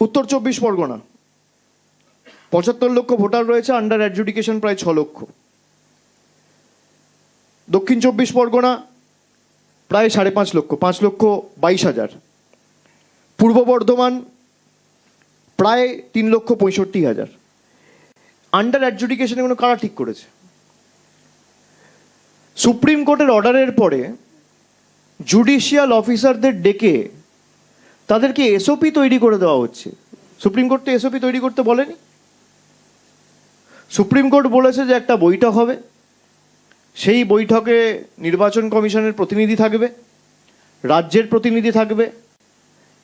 উত্তর 24 পরগনা 75 লক্ষ ভোটার রয়েছে, আন্ডার অ্যাডজুডিকেশন প্রায় 6 লক্ষ। দক্ষিণ 24 পরগনা প্রায় 5.5 লক্ষ, 5,22,000। পূর্ব বর্ধমান প্রায় 3,65,000। আন্ডার অ্যাডজুডিকেশন এগুলো কারা ঠিক করেছে? সুপ্রিম কোর্টের অর্ডারের পরে জুডিশিয়াল অফিসারদের ডেকে তাদেরকে এসওপি তৈরি করে দেওয়া হচ্ছে। সুপ্রিম কোর্ট তো এসওপি তৈরি করতে বলেনি। সুপ্রিম কোর্ট বলেছে যে একটা বৈঠক হবে, সেই বৈঠকে নির্বাচন কমিশনের প্রতিনিধি থাকবে, রাজ্যের প্রতিনিধি থাকবে,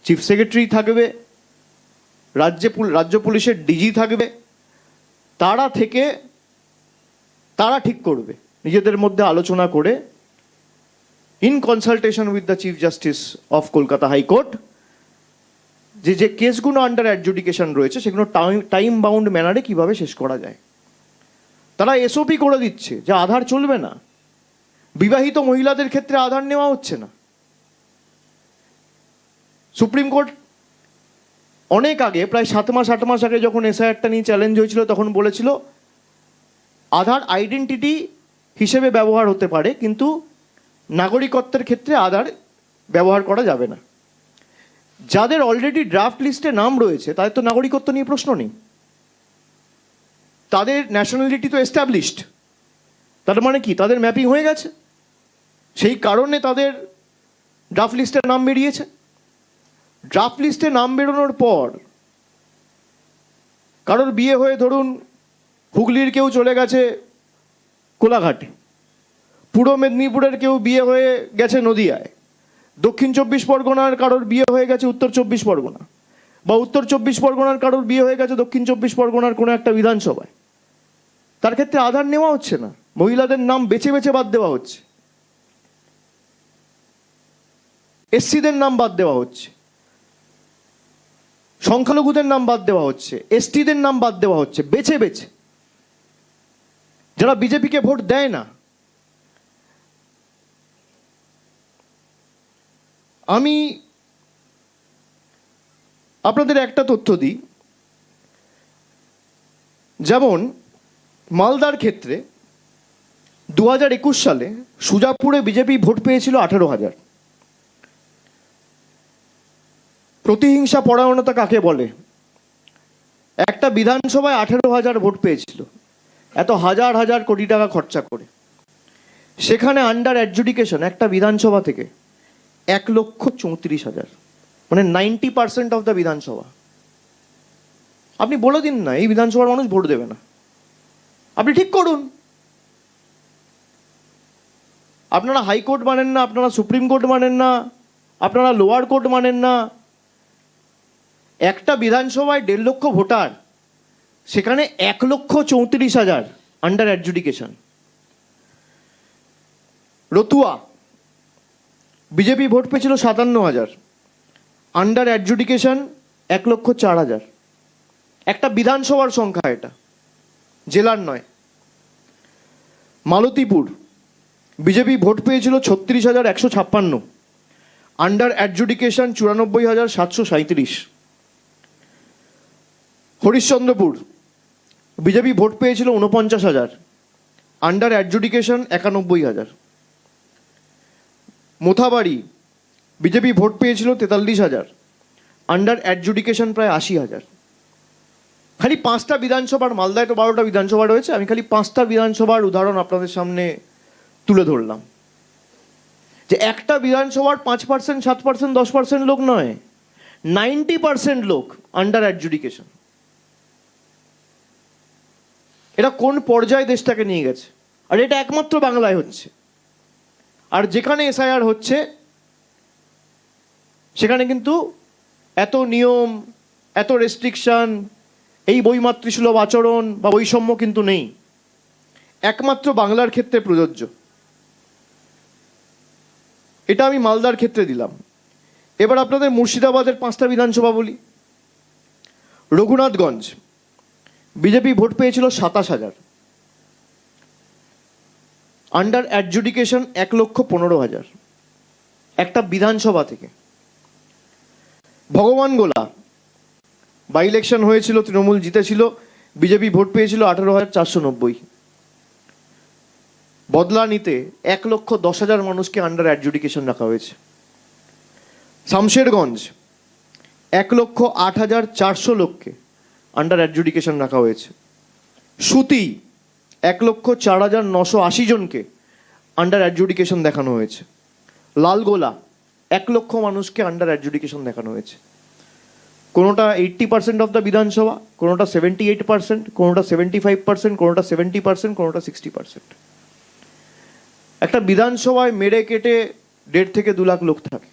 চিফ সেক্রেটারি থাকবে, রাজ্য পুলিশের ডিজি থাকবে। তারা ঠিক করবে নিজেদের মধ্যে আলোচনা করে, in consultation with the chief justice of Kolkata high court, যে কেসগুলো আন্ডার অ্যাডজুডিকেশন রয়েছে সেগুলো টাইম বাউন্ড ম্যানারে কিভাবে শেষ করা যায়। তারা এসওপি করে দিচ্ছে যে আধার চলবে না, বিবাহিত মহিলাদের ক্ষেত্রে আধার নেওয়া হচ্ছে না। সুপ্রিম কোর্ট অনেক আগে, প্রায় 7 মাস আগে যখন এসআইআরটা নিয়ে চ্যালেঞ্জ হয়েছিল, তখন বলেছিল আধার আইডেন্টিটি হিসেবে ব্যবহার হতে পারে, কিন্তু নাগরিকত্বের ক্ষেত্রে আধার ব্যবহার করা যাবে না। যাদের অলরেডি ড্রাফট লিস্টে নাম রয়েছে তাদের তো নাগরিকত্ব নিয়ে প্রশ্ন নেই, তাদের ন্যাশনালিটি তো এস্টাবলিশড। তার মানে কি, তাদের ম্যাপিং হয়ে গেছে, সেই কারণে তাদের ড্রাফট লিস্টের নাম বেরিয়েছে। ড্রাফট লিস্টে নাম বেরোনোর পর কারোর বিয়ে হয়ে ধরুন হুগলির কেউ চলে গেছে কোলাঘাটে, পূর্ব মেদিনীপুরের কেউ বিয়ে হয়ে গেছে নদিয়ায়, দক্ষিণ 24 পরগনার কারোর বিয়ে হয়ে গেছে উত্তর 24 পরগনা, বা উত্তর 24 পরগনার কারোর বিয়ে হয়ে গেছে দক্ষিণ 24 পরগনার কোনো একটা বিধানসভায়। তার ক্ষেত্রে আধার নেওয়া হচ্ছে না, মহিলাদের নাম বেছে বেছে বাদ দেওয়া হচ্ছে, এসসিদের নাম বাদ দেওয়া হচ্ছে, সংখ্যালঘুদের নাম বাদ দেওয়া হচ্ছে, এসটিদের নাম বাদ দেওয়া হচ্ছে, বেছে বেছে, যারা বিজেপিকে ভোট দেয় না। আমি আপনাদের একটা তথ্য দিই, যেমন মালদার ক্ষেত্রে 2021 সালে সুজাপুরে বিজেপি ভোট পেয়েছিল 18,000। প্রতিহিংসা পরায়ণতা কাকে বলে? একটা বিধানসভায় 18,000 ভোট পেয়েছিল, এত হাজার হাজার কোটি টাকা খরচা করে। সেখানে আন্ডার অ্যাডজুডিকেশন একটা বিধানসভা থেকে 1,34,000, মানে 90% অফ দ্য বিধানসভা। আপনি বলে দিন না এই বিধানসভার মানুষ ভোট দেবে না, আপনি ঠিক করুন। আপনারা হাইকোর্ট মানেন না, আপনারা সুপ্রিম কোর্ট মানেন না, আপনারা লোয়ার কোর্ট মানেন না। একটা বিধানসভায় 1.5 লক্ষ ভোটার, সেখানে 1,34,000 under adjudication. Ratua BJP vote পেয়েছিল 57,000, আন্ডার অ্যাডজুডিকেশন 1,04,000। একটা বিধানসভার সংখ্যা, এটা জেলার নয়। মালতীপুর বিজেপি ভোট পেয়েছিল 36,156, under adjudication 94,737। Harishchandrapur BJP vote পেয়েছিল 49,000, under adjudication 91,000। Mothabari BJP vote পেয়েছিল 43,000, আন্ডার অ্যাডজুডিকেশন প্রায় 80,000। খালি 5টা বিধানসভার, মালদায় তো 12টা বিধানসভা রয়েছে, আমি খালি 5টা বিধানসভার উদাহরণ আপনাদের সামনে তুলে ধরলাম, যে একটা বিধানসভার 5%, 7%, 10% লোক নয়, 90% লোক আন্ডার অ্যাডজুডিকেশন। এটা কোন পর্যায়ে দেশটাকে নিয়ে গেছে? আর এটা একমাত্র বাংলায় হচ্ছে। আর যেখানে এসআইআর হচ্ছে সেখানে কিন্তু এত নিয়ম, এত রেস্ট্রিকশন, এই বৈমাতৃসুলভ আচরণ বা বৈষম্য কিন্তু নেই, একমাত্র বাংলার ক্ষেত্রে প্রযোজ্য। এটা আমি মালদার ক্ষেত্রে দিলাম। এবার আপনাদের মুর্শিদাবাদের 5টা বিধানসভা বলি। রঘুনাথগঞ্জ বিজেপি ভোট পেয়েছিল 27,000, আন্ডার অ্যাডজুডিকেশন 1,15,000 একটা বিধানসভা থেকে। ভগবানগোলা বাই ইলেকশন হয়েছিল, তৃণমূল জিতেছিল, বিজেপি ভোট পেয়েছিল 18,490। বদলা নিতে 1,10,000 মানুষকে আন্ডার অ্যাডজুডিকেশন রাখা হয়েছে। শামশেরগঞ্জ 1,08,400 লোককে আন্ডার অ্যাডজুডিকেশন রাখা হয়েছে। সুতি 1,04,980 জনকে আন্ডার অ্যাডজুডিকেশন দেখানো হয়েছে। লালগোলা 1 লক্ষ মানুষকে আন্ডার অ্যাডজুডিকেশন দেখানো হয়েছে। কোনোটা 80% অফ দ্য বিধানসভা, কোনোটা 78%, কোনোটা 75%, কোনোটা 70%, কোনোটা 60%। একটা বিধানসভায় মেরে কেটে 1.5 থেকে 2 লাখ লোক থাকে।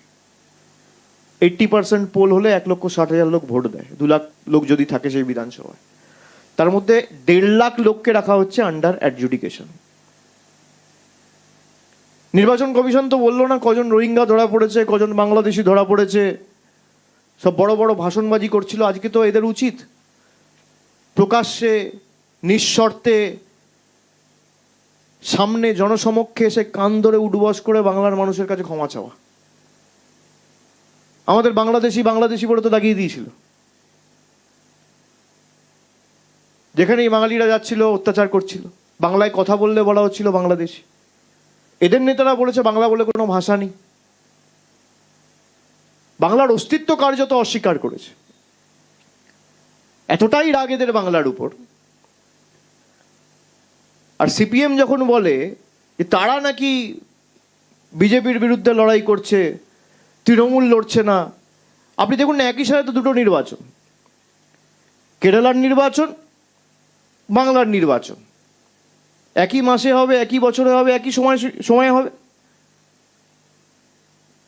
80% পোল হলে 1,60,000 লোক ভোট দেয়। 2 লাখ লোক যদি থাকে সেই বিধানসভায়, তার মধ্যে 1.5 লাখ লোককে রাখা হচ্ছে আন্ডার অ্যাডজুডিকেশন। নির্বাচন কমিশন তো বললো না কজন রোহিঙ্গা ধরা পড়েছে, কজন বাংলাদেশি ধরা পড়েছে, সব বড় বড় ভাষণবাজি করছিল। আজকে তো এদের উচিত প্রকাশ্যে নিঃশর্তে সামনে জনসমক্ষে এসে কান ধরে উঠবস করে বাংলার মানুষের কাছে ক্ষমা চাওয়া। আমাদের বাংলাদেশি বাংলাদেশি বলে তো দাগিয়ে দিয়েছিল। যেখানেই বাঙালিরা যাচ্ছিল অত্যাচার করছিল, বাংলায় কথা বললে বলা হচ্ছিল বাংলাদেশি। এদের নেতারা বলেছে বাংলা বলে কোনো ভাষা নেই। বাংলার অস্তিত্ব কার্যত অস্বীকার করেছে। এতটাই রাগ এদের বাংলার উপর। আর সিপিএম যখন বলে যে তারা নাকি বিজেপির বিরুদ্ধে লড়াই করছে, তৃণমূল লড়ছে না, আপনি দেখুন না একই সাথে তো দুটো নির্বাচন, কেরালার নির্বাচন, বাংলার নির্বাচন একই মাসে হবে, একই বছরে হবে, একই সময়ে হবে।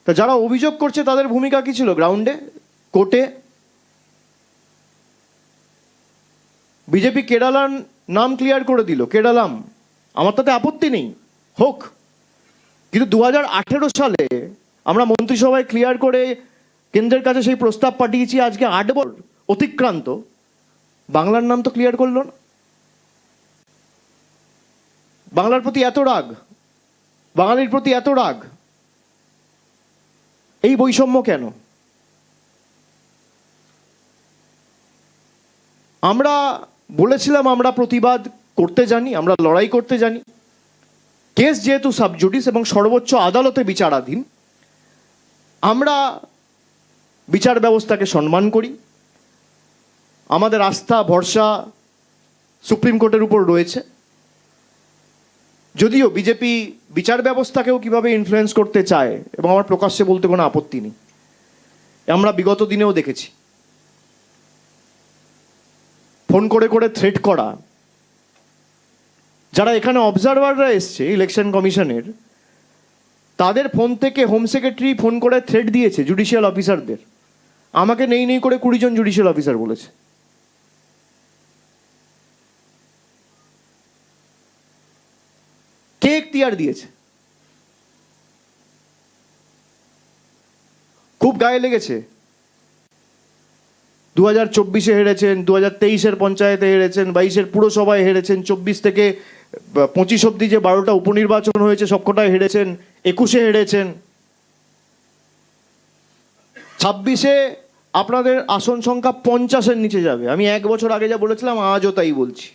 তা যারা অভিযোগ করছে তাদের ভূমিকা কি ছিল গ্রাউন্ডে, কোর্টে? বিজেপি কেরালার নাম ক্লিয়ার করে দিল, কেরালাম, আমার তাতে আপত্তি নেই, হোক। কিন্তু 2018 সালে আমরা মন্ত্রিসভায় ক্লিয়ার করে কেন্দ্রের কাছে সেই প্রস্তাব পাঠিয়েছি, আজকে 8 বছর অতিক্রান্ত, বাংলার নাম তো ক্লিয়ার করলো না। বাংলার প্রতি এত রাগ, বাঙালির প্রতি এত রাগ, এই বৈষম্য কেন? আমরা বলেছিলাম আমরা প্রতিবাদ করতে জানি, আমরা লড়াই করতে জানি। কেস যেহেতু সাবজুডিস এবং সর্বোচ্চ আদালতে বিচারাধীন, আমরা বিচার ব্যবস্থাকে সম্মান করি। আমাদের আস্থা ভরসা সুপ্রিম কোর্টের উপর রয়েছে। যদিও বিজেপি বিচার ব্যবস্থাকেও কিভাবে ইনফ্লুয়েন্স করতে চায়, এবং আমার প্রকাশ্যে বলতে কোনো আপত্তি নেই, আমরা বিগত দিনেও দেখেছি। ফোন করে করে থ্রেট করা, যারা এখানে অবজারভাররা এসছে ইলেকশন কমিশনের, তাদের ফোন থেকে হোম সেক্রেটারি ফোন করে থ্রেট দিয়েছে জুডিশিয়াল অফিসারদের। আমাকে নেই নেই করে 20 জন জুডিশিয়াল অফিসার বলেছে। কে এখতিয়ার দিয়েছে? খুব গায়ে লেগেছে। 2024-এ হেরেছেন, 2023-এর পঞ্চায়েতে হেরেছেন, 22-এর পুরসভায় হেরেছেন, 24 থেকে 25 অব্দি যে 12টা উপনির্বাচন হয়েছে সবকটায় হেরেছেন, 21-এ হেরেছেন। 26-এ আপনাদের আসন সংখ্যা 50-এর নিচে যাবে। আমি 1 বছর আগে যা বলেছিলাম আজও তাই বলছি।